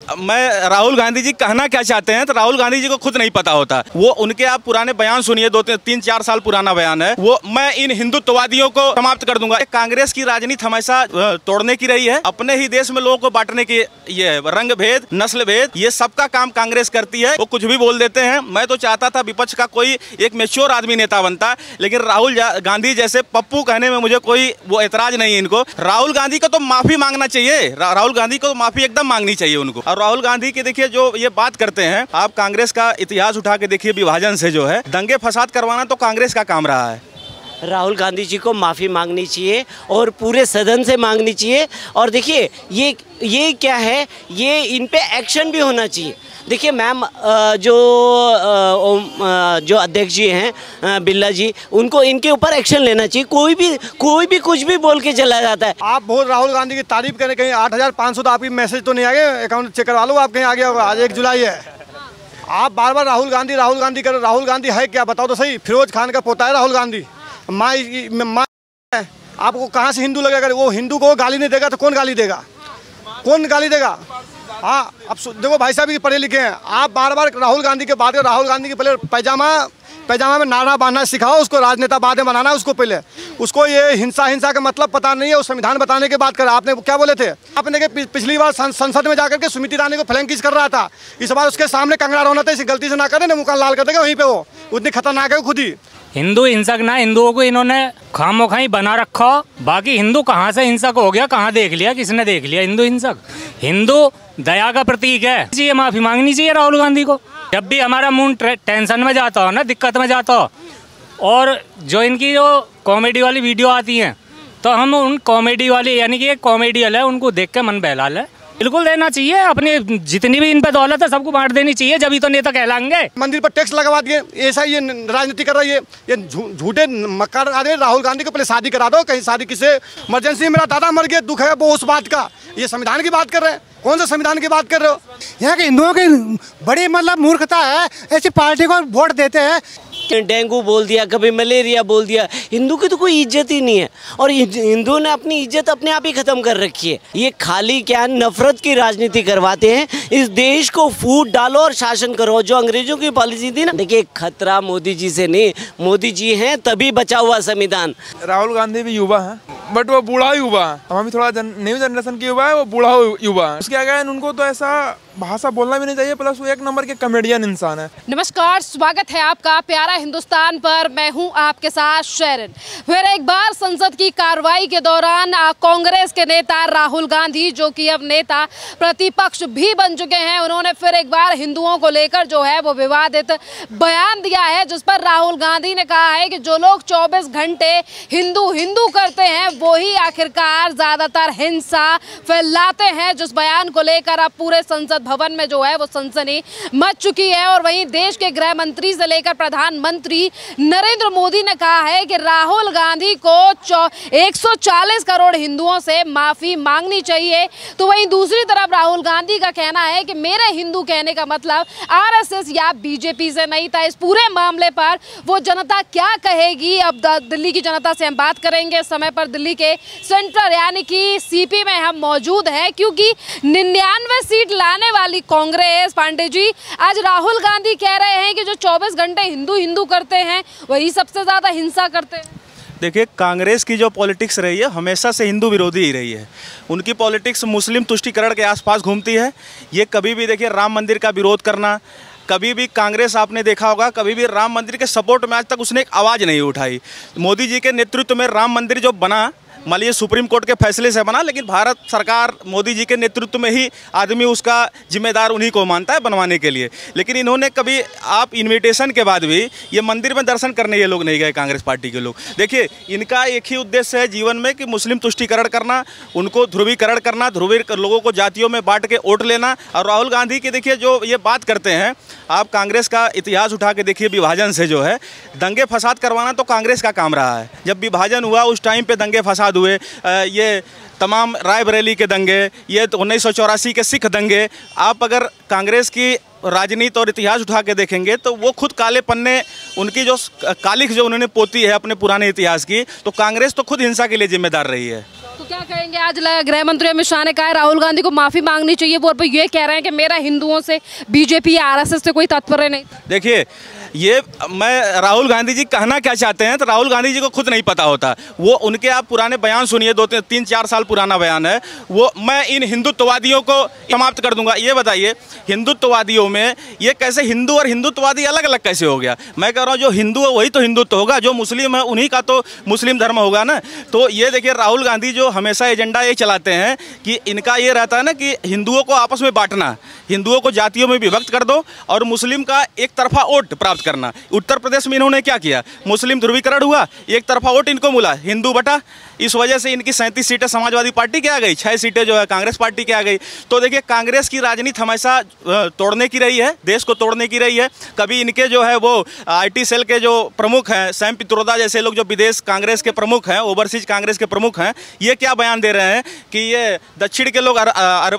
मैं राहुल गांधी जी कहना क्या चाहते हैं तो राहुल गांधी जी को खुद नहीं पता होता। वो उनके आप पुराने बयान सुनिए, 2-3-4 साल पुराना बयान है वो। मैं इन हिंदुत्ववादियों को समाप्त कर दूंगा। कांग्रेस की राजनीति हमेशा तोड़ने की रही है, अपने ही देश में लोगों को बांटने की। ये रंग भेद, नस्ल भेद, ये सबका काम कांग्रेस करती है। वो कुछ भी बोल देते हैं। मैं तो चाहता था विपक्ष का कोई एक मैच्योर आदमी नेता बनता, लेकिन राहुल गांधी जैसे पप्पू कहने में मुझे कोई वो एतराज नहीं है इनको। राहुल गांधी को तो माफी मांगना चाहिए, राहुल गांधी को माफी एकदम मांगनी चाहिए उनको। और राहुल गांधी की देखिए जो ये बात करते हैं, आप कांग्रेस का इतिहास उठा के देखिए, विभाजन से जो है दंगे फसाद करवाना तो कांग्रेस का काम रहा है। राहुल गांधी जी को माफ़ी मांगनी चाहिए और पूरे सदन से मांगनी चाहिए। और देखिए ये क्या है, ये इन पे एक्शन भी होना चाहिए। देखिए मैम, जो अध्यक्ष जी हैं बिरला जी, उनको इनके ऊपर एक्शन लेना चाहिए। कोई भी कुछ भी बोल के चला जाता है। आप बहुत राहुल गांधी की तारीफ करें, कहीं 8,500 तो आपकी मैसेज तो नहीं आ गए, अकाउंट चेक करवा लो आप, कहीं आ गया होगा। आज 1 जुलाई है, आप बार बार राहुल गांधी करें। राहुल गांधी है क्या, बताओ तो सही। फिरोज खान का पोता है राहुल गांधी। माँ आपको कहाँ से हिंदू लगेगा? वो हिंदू को गाली नहीं देगा तो कौन गाली देगा? कौन गाली देगा? हाँ, अब देखो भाई साहब, ये पढ़े लिखे हैं। आप बार बार राहुल गांधी के बात करें। राहुल गांधी के पहले पैजामा में नारा बांधना सिखाओ उसको, राजनेता बाद में बनाना उसको। पहले उसको ये हिंसा का मतलब पता नहीं है। वो संविधान बताने की बात कर। आपने क्या बोले थे? आपने कि पिछली बार संसद में जाकर के स्मृति ईरानी को फ्लैंकिश कर रहा था, इस बार उसके सामने कंगना रौनक इसी गलती से ना करे ना, मुँह लाल कर देगा वहीं पे। वो उतनी खतरनाक है खुद ही। हिंदू हिंसक ना, हिंदुओं को इन्होंने खामोखाई बना रखा। बाकी हिंदू कहाँ से हिंसक हो गया, कहाँ देख लिया, किसने देख लिया हिंदू हिंसक? हिंदू दया का प्रतीक है। ये माफी मांगनी चाहिए राहुल गांधी को। जब भी हमारा मूड टेंशन में जाता हो ना, दिक्कत में जाता हो, और जो इनकी जो कॉमेडी वाली वीडियो आती हैं, तो हम उन कॉमेडी वाली, यानी कि एक कॉमेडियल है, उनको देख के मन बहला ले। बिल्कुल देना चाहिए। अपनी जितनी भी इन पे दौलत है सबको बांट देनी चाहिए, जब ही तो नेता कहलाएंगे। मंदिर पर टैक्स लगवा दिए, ऐसा ये राजनीति कर रही है। ये झूठे मक्कार आ रहे। राहुल गांधी को पहले शादी करा दो, कहीं शादी किसे इमरजेंसी, मेरा दादा मर गया, दुख है वो उस बात का। ये संविधान की बात कर रहे हैं। कौन सा संविधान की बात कर रहे हो? यहाँ के हिंदुओं की बड़ी मतलब मूर्खता है, ऐसी पार्टी को वोट देते हैं। डेंगू बोल दिया, कभी मलेरिया बोल दिया। हिंदू की तो कोई इज्जत ही नहीं है, और हिंदू ने अपनी इज्जत अपने आप ही खत्म कर रखी है। ये खाली क्या नफरत की राजनीति करवाते हैं। इस देश को फूट डालो और शासन करो, जो अंग्रेजों की पॉलिसी थी ना। देखिए, खतरा मोदी जी से नहीं, मोदी जी हैं तभी बचा हुआ संविधान। राहुल गांधी भी युवा है, बट वो बूढ़ा युवा है। हम भी थोड़ा न्यू जनरेशन की युवा है, वो बूढ़ा युवा है। उसके आगे उनको तो ऐसा भाषा बोलना भी नहीं चाहिए, प्लस वो 1 नंबर के कॉमेडियन इंसान है। नमस्कार, स्वागत है आपका प्यारा हिंदुस्तान पर। मैं हूं आपके साथ शेरन। फिर एक बार संसद की कार्रवाई के दौरान कांग्रेस के नेता राहुल गांधी, जो कि अब नेता प्रतिपक्ष भी बन चुके हैं, उन्होंने फिर एक बार हिंदुओं को लेकर जो है वो विवादित बयान दिया है, जिस पर राहुल गांधी ने कहा है कि जो लोग 24 घंटे हिंदू हिंदू करते हैं वो ही आखिरकार ज्यादातर हिंसा फैलाते हैं। जिस बयान को लेकर अब पूरे संसद भवन में जो है वो सनसनी मच चुकी है। और वहीं देश के गृह मंत्री से लेकर प्रधानमंत्री नरेंद्र मोदी ने कहा है कि राहुल गांधी को 140 करोड़ हिंदुओं से माफी मांगनी चाहिए। तो वहीं दूसरी तरफ राहुल गांधी का कहना है कि मेरे हिंदू कहने का मतलब आरएसएस या बीजेपी से नहीं था। इस पूरे मामले पर वो जनता क्या कहेगी, अब दिल्ली की जनता से हम बात करेंगे। इस समय पर दिल्ली के सेंट्रल यानी कि सीपी में हम मौजूद हैं, क्योंकि 99 सीट लाने वाली कांग्रेस, पांडे जी, आज राहुल गांधी कह रहे हैं कि जो 24 घंटे हिंदू हिंदू करते हैं वही सबसे ज्यादा हिंसा करते हैं। देखिए, कांग्रेस की जो पॉलिटिक्स रही है हमेशा से हिंदू विरोधी ही रही है। उनकी पॉलिटिक्स मुस्लिम तुष्टीकरण के आसपास घूमती है। ये कभी भी देखिए राम मंदिर का विरोध करना, कभी भी कांग्रेस आपने देखा होगा कभी भी राम मंदिर के सपोर्ट में आज तक उसने एक आवाज़ नहीं उठाई। मोदी जी के नेतृत्व में राम मंदिर जो बना, मान लीजिए सुप्रीम कोर्ट के फैसले से बना, लेकिन भारत सरकार मोदी जी के नेतृत्व में ही आदमी उसका जिम्मेदार उन्हीं को मानता है बनवाने के लिए। लेकिन इन्होंने कभी आप इनविटेशन के बाद भी ये मंदिर में दर्शन करने ये लोग नहीं गए, कांग्रेस पार्टी के लोग। देखिए, इनका एक ही उद्देश्य है जीवन में कि मुस्लिम तुष्टीकरण करना, उनको ध्रुवीकरण करना, लोगों को जातियों में बांट के वोट लेना। और राहुल गांधी की देखिए जो ये बात करते हैं, आप कांग्रेस का इतिहास उठा के देखिए, विभाजन से जो है दंगे फसाद करवाना तो कांग्रेस का काम रहा है। जब विभाजन हुआ उस टाइम पे दंगे फसाद हुए, ये तमाम रायबरेली के दंगे, ये 1984 के सिख दंगे। आप अगर कांग्रेस की राजनीति और इतिहास उठा के देखेंगे तो वो खुद काले पन्ने, उनकी जो कालिख जो उन्होंने पोती है अपने पुराने इतिहास की, तो कांग्रेस तो खुद हिंसा के लिए जिम्मेदार रही है। तो क्या कहेंगे, आज गृह मंत्री अमित शाह ने कहा राहुल गांधी को माफी मांगनी चाहिए, वो ये कह रहे हैं कि मेरा हिंदुओं से, बीजेपी या आरएसएस से कोई तात्पर्य नहीं। देखिए, ये मैं राहुल गांधी जी कहना क्या चाहते हैं तो राहुल गांधी जी को खुद नहीं पता होता। वो उनके आप पुराने बयान सुनिए, 2-3-4 साल पुराना बयान है वो, मैं इन हिंदुत्ववादियों को समाप्त कर दूंगा। ये बताइए, हिंदुत्ववादियों में ये कैसे हिंदू और हिंदुत्ववादी अलग अलग कैसे हो गया? मैं कह रहा हूँ जो हिंदू है वही तो हिंदुत्व होगा, जो मुस्लिम है उन्हीं का तो मुस्लिम धर्म होगा ना। तो ये देखिए, राहुल गांधी जो हमेशा एजेंडा ये चलाते हैं कि इनका ये रहता है ना कि हिंदुओं को आपस में बांटना, हिंदुओं को जातियों में विभक्त कर दो और मुस्लिम का एक तरफा वोट प्राप्त करना। उत्तर प्रदेश में इन्होंने क्या किया, मुस्लिम ध्रुवीकरण हुआ, एक तरफा वोट इनको मिला, हिंदू बटा, इस वजह से इनकी 37 सीटें समाजवादी पार्टी के आ गई, 6 सीटें जो है कांग्रेस पार्टी के आ गई। तो देखिए, कांग्रेस की राजनीति हमेशा तोड़ने की रही है, देश को तोड़ने की रही है। कभी इनके जो है वो IT सेल के जो प्रमुख हैं, सैम पित्रोदा जैसे लोग जो विदेश कांग्रेस के प्रमुख हैं, ओवरसीज कांग्रेस के प्रमुख हैं, ये क्या बयान दे रहे हैं कि ये दक्षिण के लोग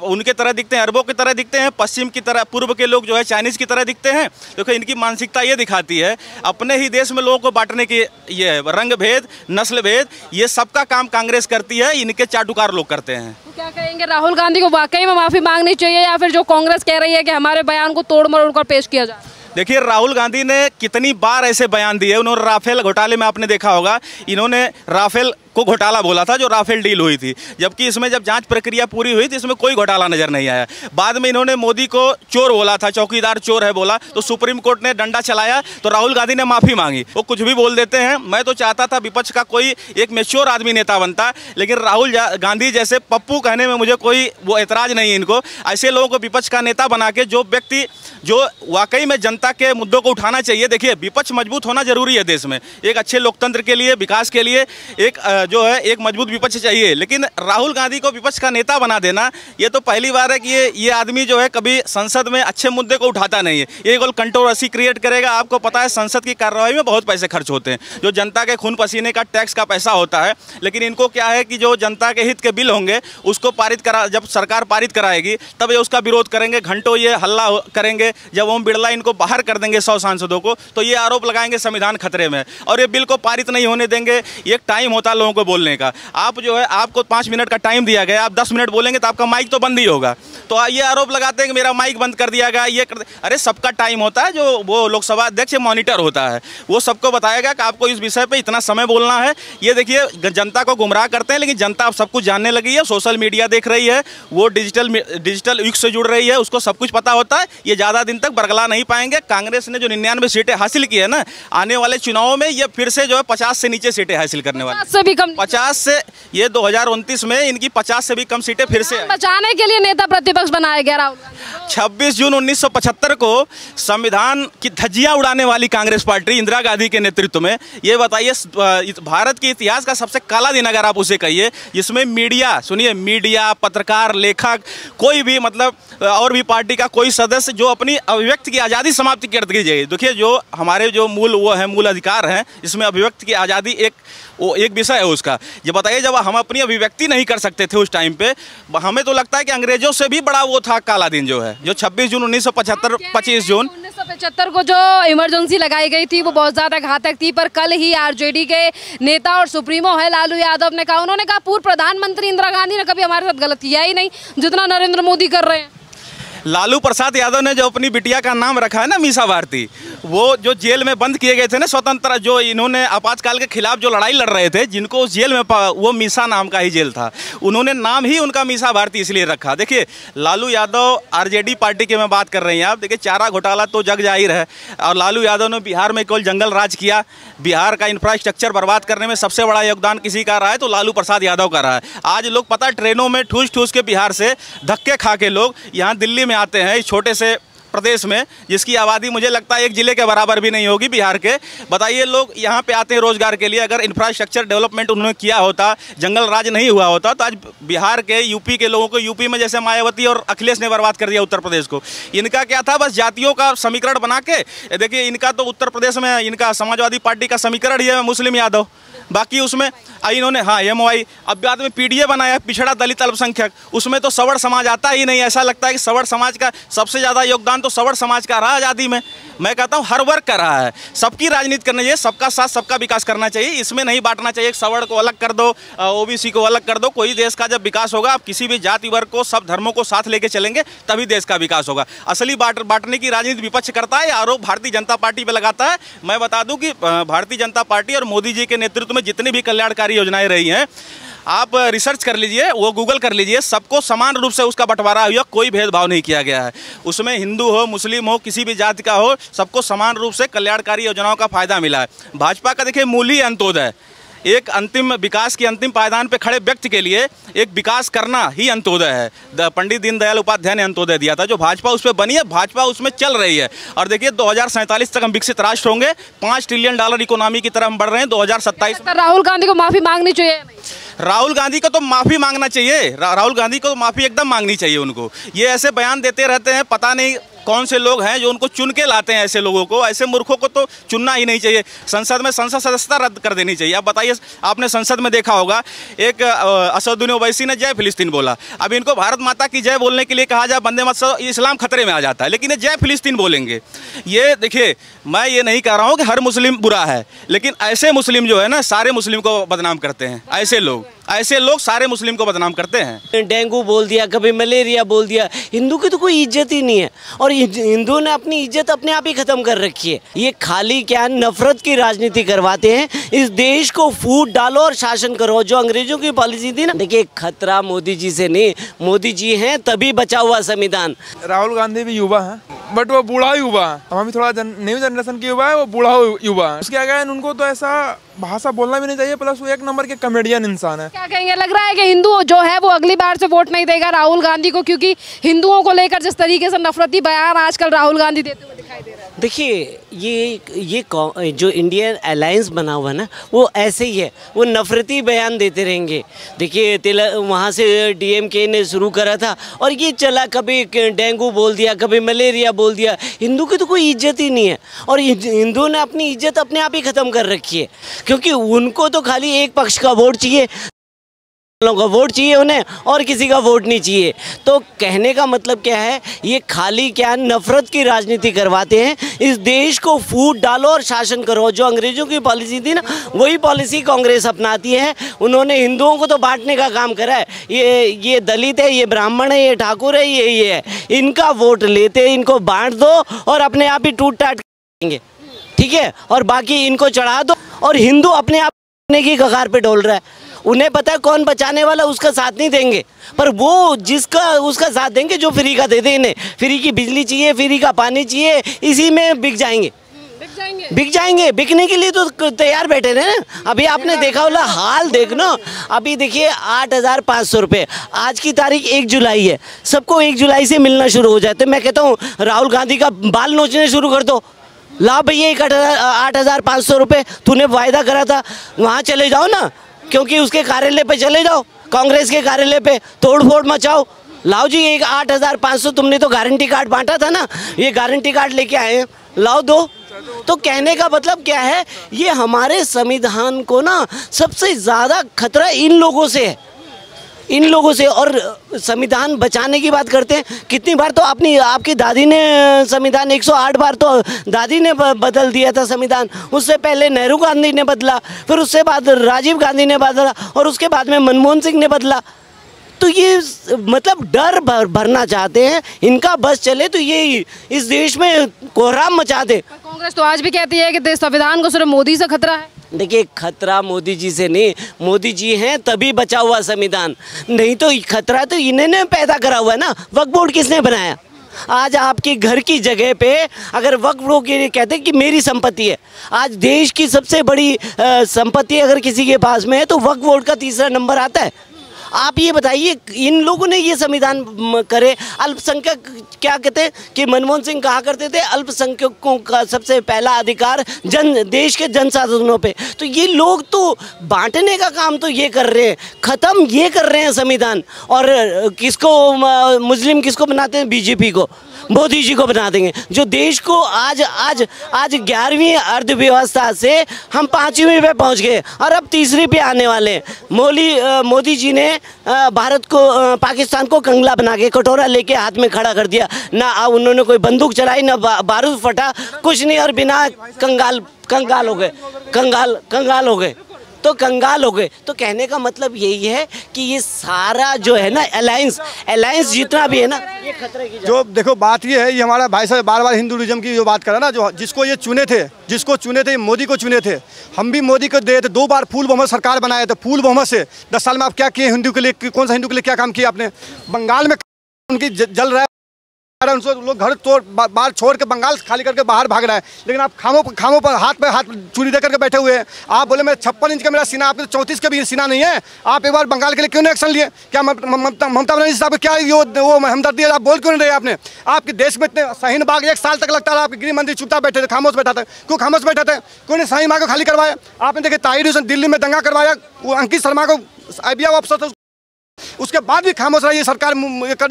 उनके तरह दिखते हैं, अरबों की तरह दिखते हैं, पश्चिम की तरह, पूर्व के लोग जो है चाइनीज़ की तरह दिखते हैं। देखो, इनकी मानसिकता ये दिखाती है अपने ही देश में लोगों को बांटने की, ये रंग भेद, नस्ल भेद, ये सबका काम कांग्रेस करती है, इनके चाटुकार लोग करते हैं। तो क्या कहेंगे, राहुल गांधी को वाकई में माफी मांगनी चाहिए या फिर जो कांग्रेस कह रही है कि हमारे बयान को तोड़ मरोड़ कर पेश किया जाए? देखिए, राहुल गांधी ने कितनी बार ऐसे बयान दिए। उन्होंने राफेल घोटाले में आपने देखा होगा, इन्होंने राफेल को घोटाला बोला था, जो राफेल डील हुई थी, जबकि इसमें जब जांच प्रक्रिया पूरी हुई तो इसमें कोई घोटाला नजर नहीं आया। बाद में इन्होंने मोदी को चोर बोला था, चौकीदार चोर है बोला, तो सुप्रीम कोर्ट ने डंडा चलाया तो राहुल गांधी ने माफ़ी मांगी। वो कुछ भी बोल देते हैं। मैं तो चाहता था विपक्ष का कोई एक मैच्योर आदमी नेता बनता, लेकिन राहुल गांधी जैसे पप्पू कहने में मुझे कोई वो एतराज़ नहीं है इनको। ऐसे लोगों को विपक्ष का नेता बना के, जो व्यक्ति जो वाकई में जनता के मुद्दों को उठाना चाहिए। देखिए, विपक्ष मजबूत होना जरूरी है देश में, एक अच्छे लोकतंत्र के लिए, विकास के लिए एक जो है एक मजबूत विपक्ष चाहिए। लेकिन राहुल गांधी को विपक्ष का नेता बना देना, ये तो पहली बार है कि ये आदमी जो है कभी संसद में अच्छे मुद्दे को उठाता नहीं है। ये केवल कंट्रोवर्सी क्रिएट करेगा। आपको पता है संसद की कार्रवाई में बहुत पैसे खर्च होते हैं, जो जनता के खून पसीने का टैक्स का पैसा होता है। लेकिन इनको क्या है कि जो जनता के हित के बिल होंगे उसको जब सरकार पारित कराएगी तब ये उसका विरोध करेंगे, घंटों ये हल्ला करेंगे। जब ओम बिरला इनको बाहर कर देंगे 100 सांसदों को, तो ये आरोप लगाएंगे संविधान खतरे में, और ये बिल को पारित नहीं होने देंगे। एक टाइम होता है लोगों को बोलने का। आप जो है, आपको 5 मिनट का टाइम दिया गया, आप 10 मिनट बोलेंगे तो आपका माइक तो बंद ही होगा। तो ये आरोप लगाते हैं कि मेरा माइक बंद कर दिया गया, ये अरे सबका टाइम होता है। जो वो लोकसभा अध्यक्ष मॉनिटर होता है, वो सबको बताएगा कि आपको इस विषय पे इतना समय बोलना है। ये देखिए, जनता को गुमराह करते हैं, लेकिन जनता अब सब कुछ जानने लगी है, सोशल मीडिया देख रही है, वो डिजिटल युग से जुड़ रही है, उसको सब कुछ पता होता है। ये ज़्यादा दिन तक बरगला नहीं पाएंगे। कांग्रेस ने जो 99 सीटें हासिल की है ना, आने वाले चुनावों में ये फिर से जो है 50 से नीचे सीटें हासिल करने वाले, 50 से भी कम, 50 से, ये 2029 में इनकी 50 से भी कम सीटें फिर से बचाने के लिए नेता प्रतिपक्ष बनाया गया राहुल गांधी। 26 जून 1975 को संविधान की धज्जियां उड़ाने वाली कांग्रेस पार्टी इंदिरा गांधी के नेतृत्व में, ये बताइए भारत के इतिहास का सबसे काला दिन अगर आप उसे कहिए, जिसमें मीडिया, सुनिए, मीडिया, पत्रकार, लेखक, कोई भी मतलब और भी पार्टी का कोई सदस्य जो अपनी अभिव्यक्ति की आज़ादी समाप्त कर दी जाए। देखिए, जो हमारे जो मूल अधिकार हैं, इसमें अभिव्यक्ति की आज़ादी एक विषय है उसका। ये बताइए, जब हम अपनी अभिव्यक्ति नहीं कर सकते थे उस टाइम पे, हमें तो लगता है कि अंग्रेजों से भी बड़ा वो था काला दिन जो है, जो 26 जून 1975, 25 जून 1975 को जो इमरजेंसी लगाई गई थी वो बहुत ज़्यादा घातक थी। पर कल ही आरजेडी के नेता और सुप्रीमो है लालू यादव ने कहा, उन्होंने कहा पूर्व प्रधानमंत्री इंदिरा गांधी ने कभी हमारे साथ गलत किया ही नहीं जितना नरेंद्र मोदी कर रहे हैं। लालू प्रसाद यादव ने जो अपनी बिटिया का नाम रखा है ना, मीसा भारती, वो जो जेल में बंद किए गए थे ना, स्वतंत्र जो इन्होंने आपातकाल के खिलाफ जो लड़ाई लड़ रहे थे, जिनको उस जेल में वो मीसा नाम का ही जेल था, उन्होंने नाम ही उनका मीसा भारती इसलिए रखा। देखिए, लालू यादव आरजेडी पार्टी की मैं बात कर रही हैं आप। देखिए, चारा घोटाला तो जग जाहिर है, और लालू यादव ने बिहार में केवल जंगल राज किया। बिहार का इंफ्रास्ट्रक्चर बर्बाद करने में सबसे बड़ा योगदान किसी का रहा है तो लालू प्रसाद यादव का रहा है। आज लोग पता है, ट्रेनों में ठूस ठूस के बिहार से धक्के खा के लोग यहाँ दिल्ली में आते हैं, इस छोटे से प्रदेश में जिसकी आबादी मुझे लगता है एक जिले के बराबर भी नहीं होगी बिहार के। बताइए, लोग यहाँ पे आते हैं रोजगार के लिए। अगर इंफ्रास्ट्रक्चर डेवलपमेंट उन्होंने किया होता, जंगल राज नहीं हुआ होता, तो आज बिहार के, यूपी के लोगों को, यूपी में जैसे मायावती और अखिलेश ने बर्बाद कर दिया उत्तर प्रदेश को। इनका क्या था, बस जातियों का समीकरण बना के। देखिए, इनका तो उत्तर प्रदेश में इनका समाजवादी पार्टी का समीकरण ही है मुस्लिम यादव। बाकी उसमें इन्होंने हाँ MOI, अब बाद में PDA बनाया पिछड़ा दलित अल्पसंख्यक, उसमें तो सवर्ण समाज आता ही नहीं। ऐसा लगता है कि सवर्ण समाज का सबसे ज़्यादा योगदान तो सवर्ण समाज का रहा आज़ादी में। मैं कहता हूँ हर वर्ग का रहा है। सबकी राजनीति करनी चाहिए, सबका साथ सबका विकास करना चाहिए, इसमें नहीं बांटना चाहिए। सवर्ण को अलग कर दो, OBC को अलग कर दो। कोई देश का जब विकास होगा, आप किसी भी जाति वर्ग को, सब धर्मों को साथ लेके चलेंगे तभी देश का विकास होगा। असली बांटने की राजनीति विपक्ष करता है, आरोप भारतीय जनता पार्टी पे लगाता है। मैं बता दूं कि भारतीय जनता पार्टी और मोदी जी के नेतृत्व में जितनी भी कल्याणकारी योजनाएं रही हैं, आप रिसर्च कर लीजिए, वो गूगल कर लीजिए, सबको समान रूप से उसका बंटवारा हुआ, कोई भेदभाव नहीं किया गया है। उसमें हिंदू हो, मुस्लिम हो, किसी भी जाति का हो, सबको समान रूप से कल्याणकारी योजनाओं का फायदा मिला है। भाजपा का देखिए मूल ही अंत्योदय, एक अंतिम विकास की अंतिम पायदान पे खड़े व्यक्ति के लिए एक विकास करना ही अंत्योदय है। पंडित दीनदयाल उपाध्याय ने अंत्योदय दिया था, जो भाजपा उस पर बनी है, भाजपा उसमें चल रही है। और देखिए 2047 तक हम विकसित राष्ट्र होंगे, $5 ट्रिलियन इकोनॉमी की तरफ हम बढ़ रहे हैं। 2027 राहुल गांधी को माफी मांगनी चाहिए। राहुल गांधी को तो माफ़ी मांगना चाहिए, राहुल गांधी को माफ़ी एकदम मांगनी चाहिए उनको। ये ऐसे बयान देते रहते हैं, पता नहीं कौन से लोग हैं जो उनको चुन के लाते हैं। ऐसे लोगों को, ऐसे मूर्खों को तो चुनना ही नहीं चाहिए। संसद में संसद सदस्यता रद्द कर देनी चाहिए। आप बताइए, आपने संसद में देखा होगा एक असदुद्दीन ओवैसी ने जय फिलिस्तीन बोला। अब इनको भारत माता की जय बोलने के लिए कहा जाए वंदे मातरम, इस्लाम खतरे में आ जाता है, लेकिन ये जय फिलिस्तीन बोलेंगे। ये देखिए, मैं ये नहीं कह रहा हूँ कि हर मुस्लिम बुरा है, लेकिन ऐसे मुस्लिम जो है ना, सारे मुस्लिम को बदनाम करते हैं। ऐसे लोग सारे मुस्लिम को बदनाम करते हैं। डेंगू बोल दिया, कभी मलेरिया बोल दिया। हिंदू की तो कोई इज्जत ही नहीं है, और हिंदू ने अपनी इज्जत अपने आप ही खत्म कर रखी है। ये खाली क्या नफरत की राजनीति करवाते हैं। इस देश को फूट डालो और शासन करो, जो अंग्रेजों की पॉलिसी थी ना। देखिए, खतरा मोदी जी से नहीं, मोदी जी हैं तभी बचा हुआ संविधान। राहुल गांधी भी युवा है, बट वो बूढ़ा युवा है। हम भी थोड़ा न्यू जनरेशन की युवा है, वो बूढ़ा युवा है। उसके आगे उनको तो ऐसा भाषा बोलना भी नहीं चाहिए, प्लस वो एक नंबर के कॉमेडियन इंसान है। क्या कहेंगे, लग रहा है कि हिंदू जो है वो अगली बार से वोट नहीं देगा राहुल गांधी को, क्योंकि हिंदुओं को लेकर जिस तरीके से नफरती बयान आजकल राहुल गांधी देते हुए दिखाई दे रहा है। देखिए, ये जो इंडियन अलायंस बना हुआ है ना, वो ऐसे ही है, वो नफरती बयान देते रहेंगे। देखिए, वहाँ से DMK ने शुरू करा था और ये चला, कभी डेंगू बोल दिया, कभी मलेरिया बोल दिया। हिंदू की तो कोई इज्जत ही नहीं है, और हिंदू ने अपनी इज्जत अपने आप ही ख़त्म कर रखी है, क्योंकि उनको तो खाली एक पक्ष का वोट चाहिए, का वोट चाहिए उन्हें, और किसी का वोट नहीं चाहिए। तो कहने का मतलब क्या है, ये खाली क्या नफरत की राजनीति करवाते हैं। इस देश को फूट डालो और शासन करो, जो अंग्रेजों की पॉलिसी थी ना, वही पॉलिसी कांग्रेस अपनाती है। उन्होंने हिंदुओं को तो बांटने का काम करा है। ये दलित है, ये ब्राह्मण है, ये ठाकुर है, ये है, इनका वोट लेते, इनको बांट दो और अपने आप ही टूट टाट करेंगे, ठीक है, और बाकी इनको चढ़ा दो। और हिंदू अपने आप की कगार पे डोल रहा है। उन्हें पता है कौन बचाने वाला, उसका साथ नहीं देंगे, पर वो जिसका उसका साथ देंगे जो फ्री का दे दे। इन्हें फ्री की बिजली चाहिए, फ्री का पानी चाहिए, इसी में बिक जाएंगे। बिकने के लिए तो तैयार बैठे रहे ना। अभी आपने देखा होला हाल देखना, अभी देखिए 8,500 रुपये, आज की तारीख 1 जुलाई है, सबको 1 जुलाई से मिलना शुरू हो जाते। मैं कहता हूँ राहुल गांधी का बाल नोचने शुरू कर दो। ला भैया 8,500 रुपये तूने वायदा करा था, वहाँ चले जाओ ना, क्योंकि उसके कार्यालय पे चले जाओ, कांग्रेस के कार्यालय पे तोड़ फोड़ मचाओ। लाओ जी, एक 8,500 तुमने तो गारंटी कार्ड बांटा था ना, ये गारंटी कार्ड लेके आए हैं, लाओ दो। तो कहने का मतलब क्या है, ये हमारे संविधान को ना सबसे ज़्यादा खतरा इन लोगों से है, इन लोगों से। और संविधान बचाने की बात करते हैं, कितनी बार तो आपकी दादी ने संविधान 108 बार तो दादी ने बदल दिया था संविधान। उससे पहले नेहरू गांधी ने बदला, फिर उससे बाद राजीव गांधी ने बदला, और उसके बाद में मनमोहन सिंह ने बदला। तो ये मतलब डर भरना चाहते हैं, इनका बस चले तो ये इस देश में कोहराम मचा दे। कांग्रेस तो आज भी कहती है कि संविधान को सिर्फ मोदी से खतरा है। देखिए, खतरा मोदी जी से नहीं, मोदी जी हैं तभी बचा हुआ संविधान, नहीं तो खतरा तो इन्होंने पैदा करा हुआ है ना। वक्फ बोर्ड किसने बनाया? आज आपके घर की जगह पे अगर वक्फ बोर्ड कहते हैं कि मेरी संपत्ति है, आज देश की सबसे बड़ी संपत्ति अगर किसी के पास में है तो वक्फ बोर्ड का 3रा नंबर आता है। आप ये बताइए, इन लोगों ने ये संविधान करे। अल्पसंख्यक क्या कहते हैं कि मनमोहन सिंह कहा करते थे अल्पसंख्यकों का सबसे पहला अधिकार देश के जनसाधनों पे। तो ये लोग तो बांटने का काम तो ये कर रहे हैं, ख़त्म ये कर रहे हैं संविधान। और किसको मुस्लिम किसको बनाते हैं? बीजेपी को, मोदी जी को बना देंगे। जो देश को आज 11वीं अर्थव्यवस्था से हम 5वीं पे पहुंच गए और अब 3री पे आने वाले हैं। मोदी जी ने भारत को, पाकिस्तान को कंगला बना के कटोरा लेके हाथ में खड़ा कर दिया। ना उन्होंने कोई बंदूक चलाई, ना बारूद फटा, कुछ नहीं, और बिना कंगाल हो गए, कंगाल हो गए। तो कंगाल हो गए। तो कहने का मतलब यही है कि ये सारा जो है ना अलायंस जितना भी है ना, ये खतरे की जो देखो बात ये है, ये हमारा भाई साहब बार बार हिंदुइज्म की जो बात करा ना, जो जिसको ये चुने थे मोदी को चुने थे। हम भी मोदी को दे थे, 2 बार फूल बहुमत सरकार बनाए थे। फूल बहुमत से 10 साल में आप क्या किए हिंदू के लिए? कौन सा हिंदू के लिए क्या काम किया आपने? बंगाल में उनकी जल रहा है, उनसे लोग घर तोड़ बाहर छोड़ के बंगाल खाली करके बाहर भाग रहा है, लेकिन आप खामों पर हाथ चूड़ी दे करके बैठे हुए हैं। आप बोले मैं 56 इंच का मेरा सीना, आपके 34 का भी सीना नहीं है। आप एक बार बंगाल के लिए क्यों नहीं एक्शन लिए? क्या ममता बनर्जी साहब क्या वो हमदर्दी आप बोल क्यों नहीं रहे? आपने आपके देश में इतने शाहीन बाग 1 साल तक लगता रहा, आपके गृह मंत्री चुपचाप बैठे थे, खामोश बैठा था। क्यों खामोश बैठे थे? क्यों नहीं शाहीन बाग को खाली करवाया? आपने देखे ताहिर हुसैन दिल्ली में दंगा करवाया, वो अंकित शर्मा को IBI अफसर था, उसके बाद भी खामोश रहा ये सरकार,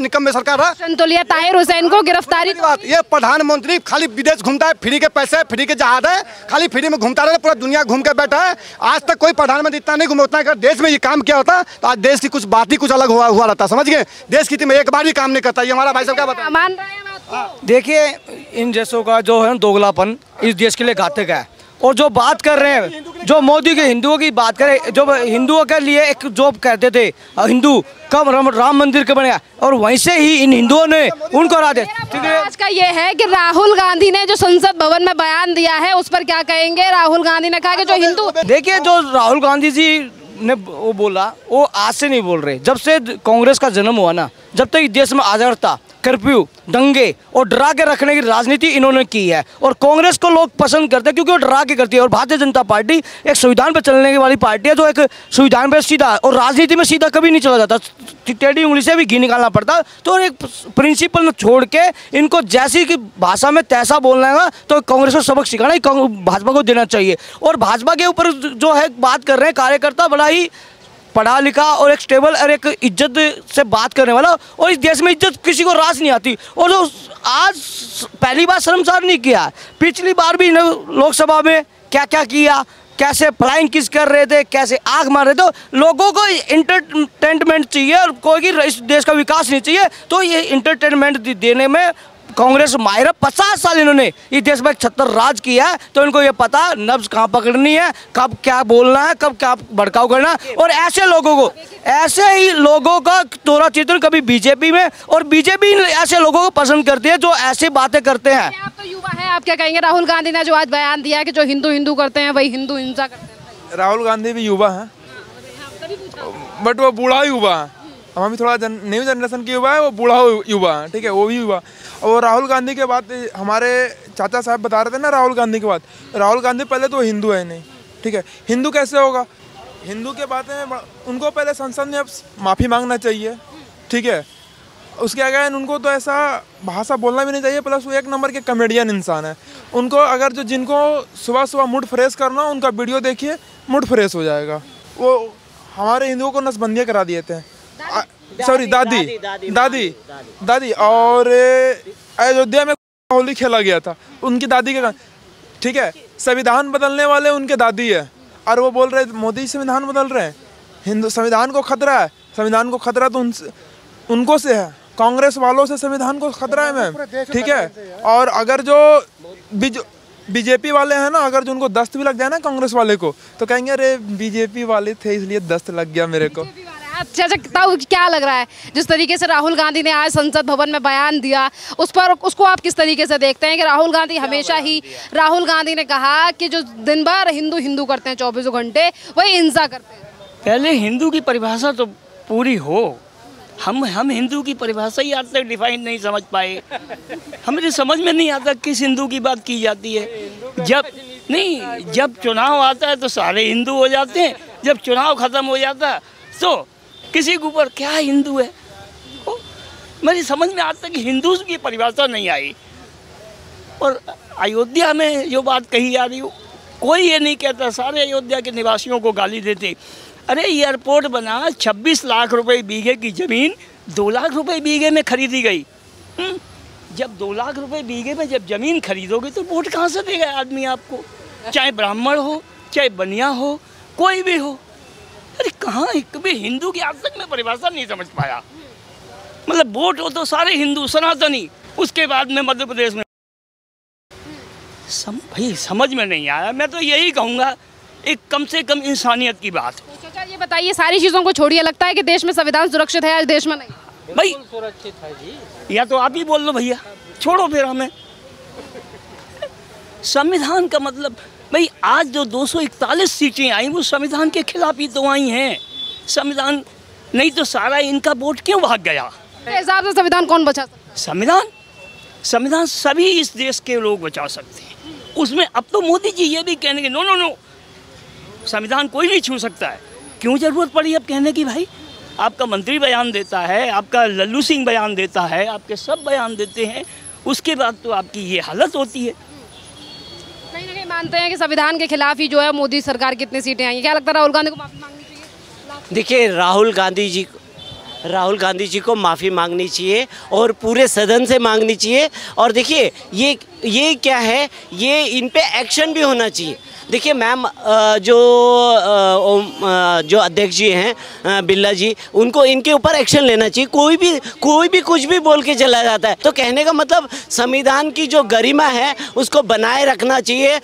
निकम्मे सरकार रहा। संतोलिया ताहिर हुसैन को गिरफ्तारी बात, ये प्रधानमंत्री खाली विदेश घूमता है, फ्री के पैसे, फ्री के जहाज है, खाली फ्री में घूमता रहे, पूरा दुनिया घूम के बैठा है। आज तक कोई प्रधानमंत्री इतना नहीं घूमा, उतना अगर देश में ये काम किया होता तो आज देश की कुछ बात ही कुछ अलग हुआ रहता। समझ गए? देश की में एक बार भी काम नहीं करता। ये हमारा भाई साहब क्या बताया? मान रहे हैं बात को? देखिए, इन जैसों का जो है दोगलापन इस देश के लिए घातक है। और जो बात कर रहे हैं, जो मोदी के हिंदुओं की बात करें, जो हिंदुओं के लिए एक जो कहते थे हिंदू कब राम मंदिर के बने, और वहीं से ही इन हिंदुओं ने उनको राधे। आज का ये है कि राहुल गांधी ने जो संसद भवन में बयान दिया है उस पर क्या कहेंगे? राहुल गांधी ने कहा कि जो हिंदू, देखिए जो राहुल गांधी जी ने वो बोला, वो आज से नहीं बोल रहे। जब से कांग्रेस का जन्म हुआ ना, जब तक देश में आज़ाद था, कर्फ्यू, दंगे और डरा के रखने की राजनीति इन्होंने की है। और कांग्रेस को लोग पसंद करते हैं क्योंकि वो डरा के करती है। और भारतीय जनता पार्टी एक संविधान पर चलने वाली पार्टी है, जो एक संविधान पर सीधा, और राजनीति में सीधा कभी नहीं चला जाता, टेढ़ी उंगली से भी घी निकालना पड़ता। तो एक प्रिंसिपल में छोड़ के इनको जैसी की भाषा में तैसा बोलना है, तो कांग्रेस को सबक सिखाना ही भाजपा को देना चाहिए। और भाजपा के ऊपर जो है बात कर रहे हैं, कार्यकर्ता बड़ा ही पढ़ा लिखा और एक स्टेबल और एक इज्जत से बात करने वाला, और इस देश में इज्जत किसी को रास नहीं आती। और जो आज पहली बार शर्मसार नहीं किया, पिछली बार भी लोकसभा में क्या क्या किया, कैसे फ्लाइंग किस कर रहे थे, कैसे आग मार रहे थे। लोगों को इंटरटेनमेंट चाहिए और कोई इस देश का विकास नहीं चाहिए। तो ये इंटरटेनमेंट देने में कांग्रेस माहिर, 50 साल इन्होंने इस देश में 76 राज किया है, तो इनको ये पता नब्ज कहाँ पकड़नी है, कब क्या बोलना है, कब क्या भड़काव करना है। और ऐसे लोगों को, ऐसे ही लोगों का तोड़ा चित्रण कभी बीजेपी में, और बीजेपी ऐसे लोगों को पसंद करती है जो ऐसी बातें करते हैं। आप तो युवा हैं, आप क्या कहेंगे? राहुल गांधी ने जो आज बयान दिया कि जो हिंदू करते हैं वही हिंदू हिंसा करते हैं। राहुल गांधी भी युवा है, बट वो बूढ़ा युवा है। हम भी थोड़ा न्यू जनरेशन की युवा है, वो बूढ़ा युवा है, ठीक है, वो भी युवा। और राहुल गांधी के बाद हमारे चाचा साहब बता रहे थे ना, राहुल गांधी के बाद, राहुल गांधी पहले तो हिंदू है नहीं, ठीक है। हिंदू कैसे होगा? हिंदू के बातें में उनको पहले संसद में माफ़ी मांगना चाहिए, ठीक है। उसके आगे उनको तो ऐसा भाषा बोलना भी नहीं चाहिए, प्लस वो 1 नंबर के कॉमेडियन इंसान है। उनको अगर जो जिनको सुबह सुबह मूड फ्रेश करना हो, उनका वीडियो देखिए, मूड फ्रेश हो जाएगा। वो हमारे हिंदुओं को नसबंदियाँ करा दिए थे, सॉरी दादी। और अयोध्या में होली खेला गया था उनकी दादी के, ठीक है। संविधान बदलने वाले उनके दादी है, और वो बोल रहे मोदी संविधान बदल रहे हैं। हिंदू संविधान को खतरा है, संविधान को खतरा तो उनको से है, कांग्रेस वालों से संविधान को खतरा है मैम, ठीक है। और अगर जो बीजेपी वाले हैं ना, अगर जो उनको दस्त भी लग जाए ना कांग्रेस वाले को, तो कहेंगे अरे बीजेपी वाले थे इसलिए दस्त लग गया मेरे को। अच्छा, क्या लग रहा है जिस तरीके से राहुल गांधी ने आज संसद भवन में बयान दिया, उस पर उसको आप किस तरीके से देखते हैं कि राहुल गांधी हमेशा ही, राहुल गांधी ने कहा कि जो दिन भर हिंदू करते हैं 24 घंटे, वही हिंसा करते हैं। पहले हिंदू की परिभाषा तो पूरी हो। हम हिंदू की परिभाषा ही आज तक डिफाइन नहीं समझ पाए। हमें तो समझ में नहीं आता किस हिंदू की बात की जाती है। जब चुनाव आता है तो सारे हिंदू हो जाते हैं, जब चुनाव ख़त्म हो जाता है तो किसी के ऊपर क्या हिंदू है? मेरी समझ में आज तक हिंदू की परिभाषा नहीं आई। और अयोध्या में जो बात कही जा रही हो, कोई ये नहीं कहता, सारे अयोध्या के निवासियों को गाली देते। अरे एयरपोर्ट बना, 26 लाख रुपए बीघे की ज़मीन 2 लाख रुपए बीघे में खरीदी गई। जब 2 लाख रुपए बीघे में जब ज़मीन खरीदोगे तो वोट कहाँ से देगा आदमी आपको? चाहे ब्राह्मण हो, चाहे बनिया हो, कोई भी हो। अरे कहाँ, कभी हिंदू की आज तक मैं परिभाषा नहीं समझ पाया। मतलब वोट हो तो सारे हिंदू सनातनी, उसके बाद में मध्य प्रदेश में भाई समझ में नहीं आया। मैं तो यही कहूँगा, एक कम से कम इंसानियत की बात। चाचा ये बताइए, सारी चीज़ों को छोड़िए, लगता है कि देश में संविधान सुरक्षित है, आज देश में नहीं? भाई सुरक्षित है जी, या तो आप ही बोल लो भैया, छोड़ो फिर हमें। संविधान का मतलब भाई, आज जो 241 सीटें आई वो संविधान के खिलाफ ही तो आई हैं। संविधान नहीं तो सारा इनका वोट क्यों भाग गया? हिसाब से संविधान कौन बचा सकता? संविधान सभी इस देश के लोग बचा सकते हैं। उसमें अब तो मोदी जी ये भी कहने के नो, संविधान कोई नहीं छू सकता है। क्यों जरूरत पड़ी अब कहने की? भाई आपका मंत्री बयान देता है, आपका लल्लू सिंह बयान देता है, आपके सब बयान देते हैं, उसके बाद तो आपकी ये हालत होती है। कहीं ना कहीं मानते हैं कि संविधान के खिलाफ ही जो है मोदी सरकार कितनी सीटें आई? क्या लगता है राहुल गांधी को माफी मांगनी चाहिए? देखिए, राहुल गांधी जी को माफ़ी मांगनी चाहिए और पूरे सदन से मांगनी चाहिए। और देखिए ये क्या है, ये इन पे एक्शन भी होना चाहिए। देखिए मैम, जो अध्यक्ष जी हैं बिरला जी, उनको इनके ऊपर एक्शन लेना चाहिए। कोई भी कुछ भी बोल के चला जाता है, तो कहने का मतलब संविधान की जो गरिमा है उसको बनाए रखना चाहिए।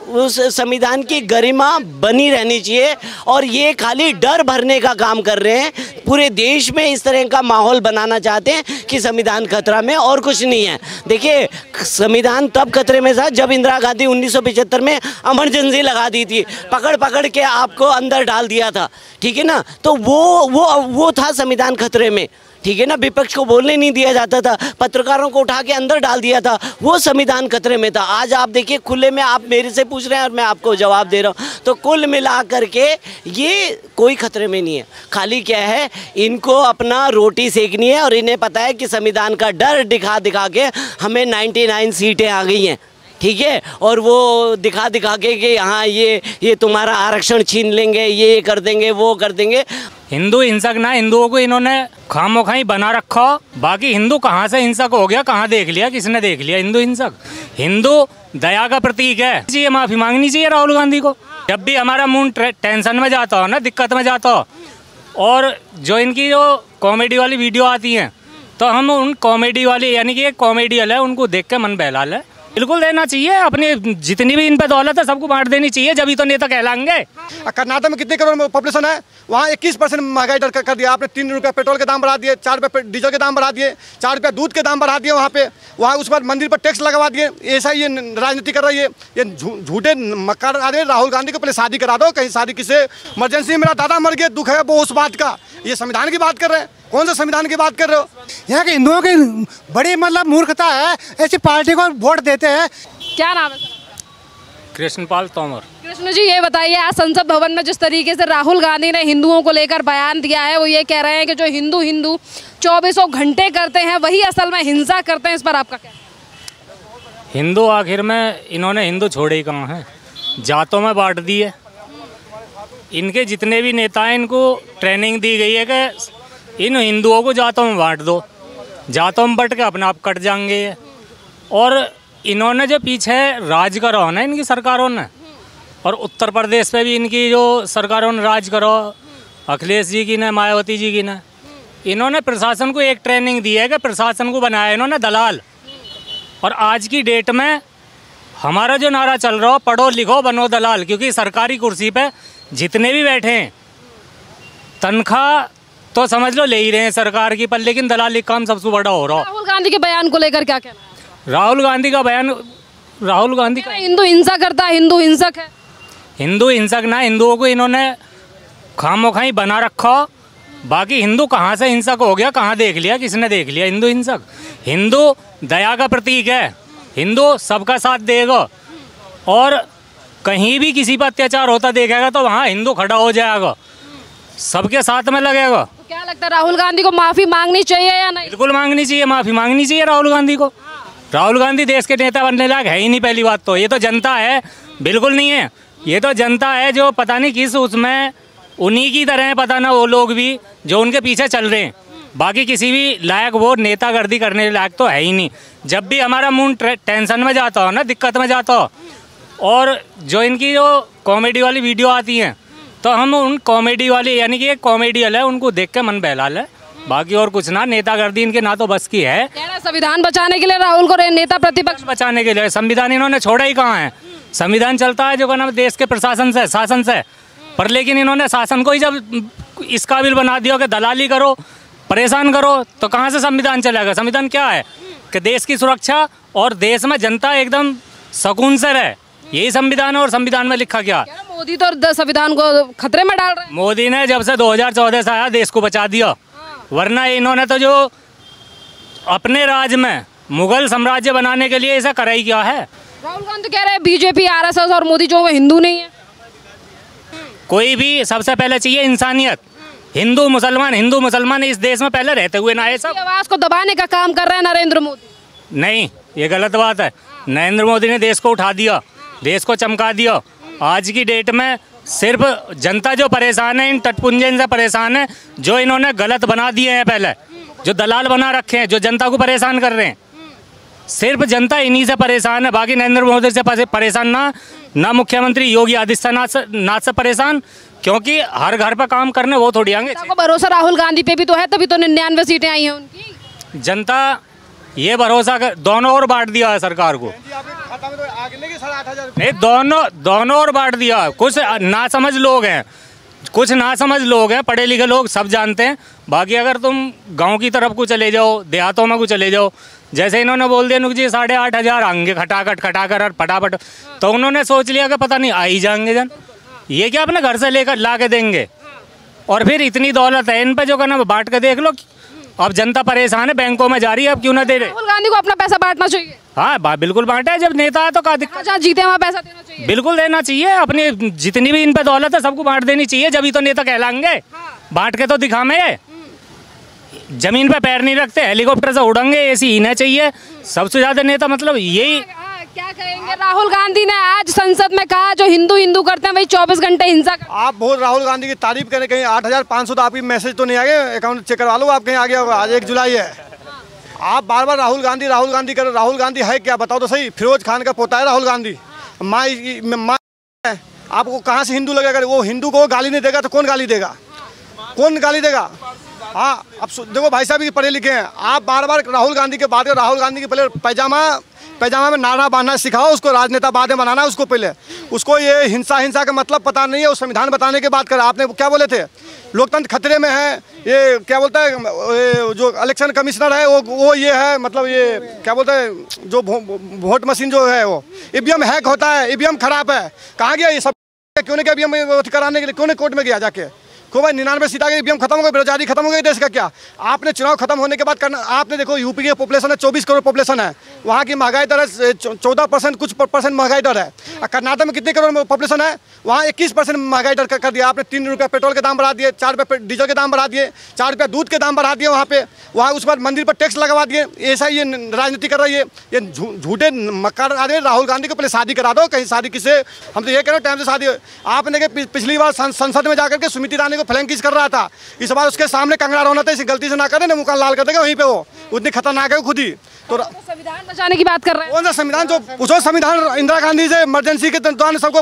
उस संविधान की गरिमा बनी रहनी चाहिए। और ये खाली डर भरने का काम कर रहे हैं, पूरे देश में इस तरह का माहौल बनाना चाहते हैं कि संविधान खतरा में, और कुछ नहीं है। देखिए, संविधान तब खतरे में था जब इंदिरा गांधी 1975 में इमरजेंसी लगा दी थी, पकड़ के आपको अंदर डाल दिया था, ठीक है ना। तो वो था संविधान खतरे में, ठीक है ना। विपक्ष को बोलने नहीं दिया जाता था, पत्रकारों को उठा के अंदर डाल दिया था, वो संविधान खतरे में था। आज आप देखिए, खुले में आप मेरे से पूछ रहे हैं और मैं आपको जवाब दे रहा हूँ, तो कुल मिला करके ये कोई खतरे में नहीं है। खाली क्या है, इनको अपना रोटी सेकनी है और इन्हें पता है कि संविधान का डर दिखा के हमें 99 सीटें आ गई हैं, ठीक है। और वो दिखा के कि हाँ ये तुम्हारा आरक्षण छीन लेंगे, ये कर देंगे, वो कर देंगे। हिंदू हिंसक ना, हिंदुओं को इन्होंने खामोखाई बना रखा। बाकी हिंदू कहाँ से हिंसक हो गया, कहाँ देख लिया, किसने देख लिया हिंदू हिंसक? हिंदू दया का प्रतीक है। ये माफ़ी मांगनी चाहिए राहुल गांधी को। जब भी हमारा मूड टेंशन में जाता हो ना, दिक्कत में जाता हो, और जो इनकी जो कॉमेडी वाली वीडियो आती हैं, तो हम उन कॉमेडी वाली, यानी कि एक कॉमेडियल है, उनको देख के मन बहला ले। बिल्कुल देना चाहिए, अपनी जितनी भी इन पे दौलत है सबको बांट देनी चाहिए, जब ही तो नेता कहलाएंगे। कर्नाटक में कितने करोड़ पॉपुलेशन है, वहाँ 21% महंगाई कर दिया आपने। 3 रुपये पेट्रोल के दाम बढ़ा दिए, 4 रुपये डीजल के दाम बढ़ा दिए, 4 रुपये दूध के दाम बढ़ा दिए वहाँ उस पर मंदिर पर टैक्स लगवा दिए। ऐसा ये राजनीति कर रही है, ये झूठे मक्कार आ रहे। राहुल गांधी को पहले शादी करा दो, कहीं शादी किसे, इमरजेंसी मेरा दादा मर गया, दुख है वो उस बात का। ये संविधान की बात कर रहे हैं, कौन सा संविधान की बात कर रहे हो? यहाँ के हिंदुओं की बड़ी मतलब मूर्खता है, ऐसी पार्टी को वोट देते हैं। क्या नाम है सर? कृष्णपाल तोमर। कृष्ण जी, ये बताइए, आज संसद भवन में जिस तरीके से राहुल गांधी ने हिंदुओं को लेकर बयान दिया है, वो ये कह रहे हैं कि जो हिंदू 24 घंटे करते हैं वही असल में हिंसा करते हैं। इस पर आपका क्या? हिंदू आखिर में इन्होंने हिंदू छोड़े ही कहाँ हैं, जातों में बांट दिए। इनके जितने भी नेता हैं, इनको ट्रेनिंग दी गई है कि इन हिंदुओं को जातों में बांट दो, जातों में बट के अपने आप कट जाएंगे। और इन्होंने जो पीछे राज करो ना इनकी सरकारों ने, और उत्तर प्रदेश पे भी इनकी जो सरकारों ने राज करो, अखिलेश जी की ने, मायावती जी की ने, इन्होंने प्रशासन को एक ट्रेनिंग दी है कि प्रशासन को बनाया इन्होंने दलाल। और आज की डेट में हमारा जो नारा चल रहा हो, पढ़ो लिखो बनो दलाल, क्योंकि सरकारी कुर्सी पे जितने भी बैठे हैं तनख्वाह तो समझ लो ले ही रहे हैं सरकार की, पर लेकिन दलाली काम सबसे बड़ा हो रहा है। राहुल गांधी के बयान को लेकर क्या कहना है? राहुल गांधी का हिंदू हिंसा करता है, हिंदू हिंसक है। हिंदू हिंसक ना, हिंदुओं को इन्होंने खामोखाई बना रखा। बाकी हिंदू कहाँ से हिंसक हो गया, कहाँ देख लिया, किसने देख लिया हिंदू हिंसक? हिंदू दया का प्रतीक है, हिंदू सबका साथ देगा, और कहीं भी किसी पर अत्याचार होता देखेगा तो वहाँ हिंदू खड़ा हो जाएगा। सबके साथ में लगेगा। तो क्या लगता है राहुल गांधी को माफी मांगनी चाहिए या नहीं? बिल्कुल मांगनी चाहिए, माफी मांगनी चाहिए राहुल गांधी को। राहुल गांधी देश के नेता बनने लायक है ही नहीं। पहली बात तो ये तो जनता है, बिल्कुल नहीं है। ये तो जनता है जो पता नहीं किस उसमें उन्हीं की तरह है, पता ना वो लोग भी जो उनके पीछे चल रहे हैं। बाकी किसी भी लायक वो नेतागर्दी करने लायक तो है ही नहीं। जब भी हमारा मूड टेंशन में जाता हो ना, दिक्कत में जाता हो, और जो इनकी जो कॉमेडी वाली वीडियो आती हैं, तो हम उन कॉमेडी वाली यानी कि एक कॉमेडियल है उनको देख के मन बहला ले, बाकी और कुछ ना। नेतागर्दी इनके ना तो बस की है। संविधान बचाने के लिए राहुल को नेता प्रतिपक्ष बचाने के लिए संविधान इन्होंने छोड़ा ही कहाँ है। संविधान चलता है जो का नाम देश के प्रशासन से, शासन से, पर लेकिन इन्होंने शासन को ही जब इस काबिल बना दिया कि दलाली करो, परेशान करो, तो कहाँ से संविधान चलेगा। संविधान क्या है कि देश की सुरक्षा और देश में जनता एकदम सुकून से रहे, यही संविधान है। और संविधान में लिखा क्या? मोदी तो संविधान को खतरे में डाल रहे हैं। मोदी ने जब से 2014 से आया देश को बचा दिया, वरना इन्होंने तो जो अपने राज्य में मुगल साम्राज्य बनाने के लिए ऐसा करा ही क्या है। राहुल गांधी कह रहे हैं बीजेपी, आरएसएस और मोदी जो वो हिंदू नहीं है। कोई भी सबसे पहले चाहिए इंसानियत। हिंदू मुसलमान इस देश में पहले रहते हुए ना, ये सब आवाज को दबाने का काम कर रहे हैं नरेंद्र मोदी। नहीं, ये गलत बात है। नरेंद्र मोदी ने देश को उठा दिया, देश को चमका दिया। आज की डेट में सिर्फ जनता जो परेशान है, इन तटपुंजन से परेशान है जो इन्होंने गलत बना दिए हैं, पहले जो दलाल बना रखे हैं, जो जनता को परेशान कर रहे हैं। सिर्फ जनता इन्हीं से परेशान है, बाकी नरेंद्र मोदी से परेशान ना मुख्यमंत्री योगी आदित्यनाथ से परेशान, क्योंकि हर घर पर काम करने वो थोड़ी आएंगे। आपको भरोसा राहुल गांधी पे भी तो है, तभी तो 99 सीटें आई हैं उनकी। जनता ये भरोसा दोनों ओर बांट दिया है सरकार को। नहीं, दोनों ओर बांट दिया। कुछ नासमझ लोग हैं, पढ़े लिखे लोग सब जानते हैं। बाकी अगर तुम गांव की तरफ को चले जाओ, देहातों में को चले जाओ, जैसे इन्होंने बोल दिया नुक जी 8,500 आएंगे खटाखट और फटाफट, तो उन्होंने सोच लिया कि पता नहीं आ ही जाएंगे जन, ये क्या अपने घर से लेकर ला के देंगे। और फिर इतनी दौलत है इन पे जो कहना बांट के देख लो। अब जनता परेशान है, बैंकों में जा रही है, अब क्यों ना दे रहे। राहुल गांधी को अपना पैसा बांटना चाहिए। हाँ, बिल्कुल बांटा है। जब नेता है तो क्या दिक्कत, जहाँ जीते वहाँ पैसा देना चाहिए। बिल्कुल देना चाहिए। अपनी जितनी भी इन पे दौलत है सबको बांट देनी चाहिए, जब ही तो नेता कहलाएंगे। बांट के तो दिखावे। जमीन पे पैर नहीं रखते, हेलीकॉप्टर से उड़ेंगे, एसी ही ना चाहिए। सबसे ज्यादा नेता मतलब यही। क्या कहेंगे? राहुल गांधी ने आज संसद में कहा जो हिंदू करते हैं वही 24 घंटे हिंसा कर। आप बहुत राहुल गांधी की तारीफ करें, कहीं 8,500 तो आपकी मैसेज तो नहीं आ गए, अकाउंट चेक करवा लो आप, कहीं आ गया होगा। आज 1 जुलाई है, आप बार बार राहुल गांधी कर। राहुल गांधी है क्या, बताओ तो सही। फिरोज खान का पोता है राहुल गांधी। माँ आपको कहाँ से हिंदू लगेगा? वो हिंदू को गाली नहीं देगा तो कौन गाली देगा? हाँ, अब देखो भाई साहब ये पढ़े लिखे हैं। आप बार बार राहुल गांधी के बात कर। राहुल गांधी के पहले पैजामा में नारा बांधना सिखाओ उसको, राजनेता बाद में बनाना उसको पहले। उसको ये हिंसा का मतलब पता नहीं है। वो संविधान बताने के बात कर। आपने क्या बोले थे? लोकतंत्र खतरे में है। ये क्या बोलता है जो इलेक्शन कमिश्नर है वो ये है, मतलब ये क्या बोलता है जो वोट मशीन जो है वो ईवीएम हैक होता है, ईवीएम खराब है। कहाँ गया ये सब? क्यों नहीं ईवीएम कराने के लिए क्यों नहीं कोर्ट में गया जाके? को भाई 99 सीट आ गई, ईवीएम खत्म हो गई, बेरोजगारी खत्म हो गई देश का। क्या आपने चुनाव खत्म होने के बाद करना? आपने देखो यूपी की पॉपुलेशन है 24 करोड़ पॉपुलेशन है, वहाँ की महंगाई दर है 14% कुछ % महंगाई दर है। कर्नाटक में कितने करोड़ पॉपुलेशन है? वहाँ 21% महंगाई दर कर दिया आपने। 3 रुपये पेट्रोल के दाम बढ़ा दिए, 4 रुपये डीजल के दाम बढ़ा दिए, 4 रुपये दूध के दाम बढ़ा दिए वहाँ उसके बाद मंदिर पर टैक्स लगवा दिए। ऐसा ये राजनीति कर रही है, ये झूठे मक्कार आ रहे। राहुल गांधी को पहले शादी करा दो, कहीं शादी किसे, हम तो ये कह रहे हो टाइम से शादी। आपने देखिए पिछली बार संसद में जाकर के स्मृति ईरानी को फ्लैंकिश कर रहा था, इस बार उसके सामने कंगड़ा रोना था। इसी गलती से ना करे ना मुँह लाल कर देगा वहीं पे। वो उतनी खतरनाक है खुद ही। तो संविधान बचाने की बात कर रहे हैं। कौन सा संविधान? जो पूछो संविधान इंदिरा गांधी से इमरजेंसी के दौरान सबको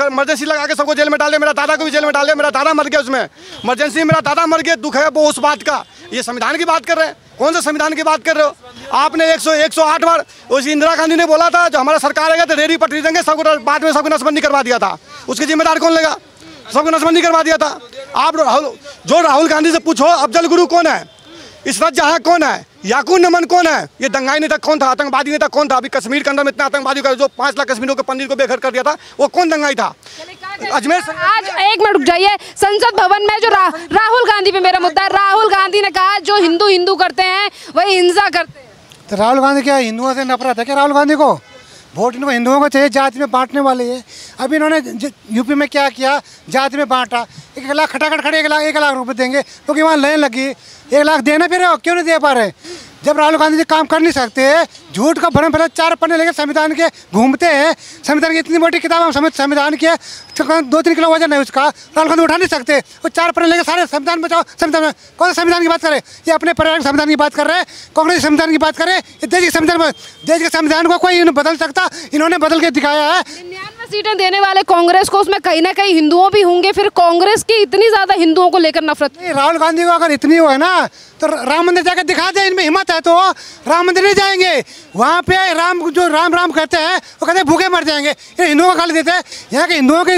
इमरजेंसी लगा के सबको जेल में डाल दिया। मेरा दादा को भी जेल में डाल दिया, मेरा दादा मर गया उसमें इमरजेंसी में, मेरा दादा मर गया। दुख है वो उस बात का। ये संविधान की बात कर रहे हैं? कौन सा संविधान की बात कर रहे हो? आपने 108 बार उस इंदिरा गांधी ने बोला था जो हमारा सरकार आएगा तो रेडी पटरी देंगे, सबको बाद में सबको नसबंदी करवा दिया था। उसकी जिम्मेदार कौन लेगा? सबको नसबंदी करवा दिया था। आप राहुल गांधी से पूछो अफजल गुरु कौन है, इशरत जहां कौन है, याकूब नमन कौन है, ये दंगाई नेता कौन था, आतंकवादी नेता कौन था? अभी कश्मीर के अंदर में इतना आतंकवादी का जो 5 लाख कश्मीरियों के पंडित को बेघर कर दिया था, वो कौन दंगाई था? अजमेर। आज 1 मिनट रुक जाइए। संसद भवन में जो राहुल गांधी पे मेरा मुद्दा है। राहुल गांधी ने कहा जो हिंदू करते हैं वही हिंसा करते हैं। तो राहुल गांधी क्या हिंदुओं से नफरत है क्या राहुल गांधी को? वोट इनको हिंदुओं को चाहिए, जाति में बांटने वाले हैं। अभी इन्होंने यूपी में क्या किया, जाति में बांटा। 1 लाख खटाखट खड़े 1 लाख रुपए देंगे क्योंकि वहाँ लाइन लगी। 1 लाख देना फिर क्यों नहीं दे पा रहे? जब राहुल गांधी जी काम कर नहीं सकते, झूठ का भरम फैला 4 पन्ने लेके संविधान के घूमते हैं। संविधान की इतनी मोटी किताब हम संविधान की 2-3 किलो वजन है उसका, राहुल गांधी उठा नहीं सकते। वो 4 पन्ने लेके सारे संविधान बचाओ, संविधान में कौन सा संविधान की बात करे? ये अपने परिवार के संविधान की बात कर रहे हैं, कांग्रेस संविधान की बात करे। ये देश के संविधान को कोई बदल सकता, इन्होंने बदल के दिखाया है। 99 सीटें देने वाले कांग्रेस को, उसमें कहीं ना कहीं हिंदुओं भी होंगे। फिर कांग्रेस की इतनी ज्यादा हिंदुओं को लेकर नफरत? राहुल गांधी को अगर इतनी हो है ना तो राम मंदिर जाकर दिखा दे, इनमें हिम्मत है तो राम मंदिर नहीं जाएंगे। वहाँ पे राम जो राम राम कहते हैं वो कहते हैं भूखे मर जाएंगे। ये हिंदुओं को गाली देते हैं। यहाँ के हिंदुओं की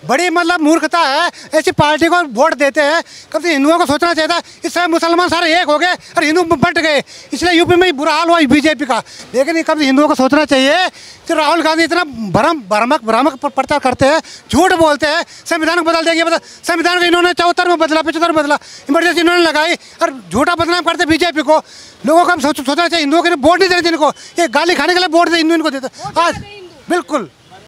बड़ी मतलब मूर्खता है, ऐसी पार्टी को वोट देते हैं। कब से हिंदुओं को सोचना चाहिए था। इस समय मुसलमान सारे एक हो गए और हिंदू बंट गए, इसलिए यूपी में बुरा हाल हुआ बीजेपी का। लेकिन कब से हिंदुओं को सोचना चाहिए कि राहुल गांधी इतना भ्रामक प्रचार करते हैं, झूठ बोलते हैं, संविधान को बदल देंगे। संविधान को इन्होंने 74 में बदला, 75 में बदला, इमरजेंसी इन्होंने लगाई और झूठा बदनाम करते बीजेपी को। लोगों को हम सोचना चाहिए हिंदुओं के वोट नहीं देने, जिनको ये गाली खाने के लिए वोट दे हिंदू इनको देते आज। बिल्कुल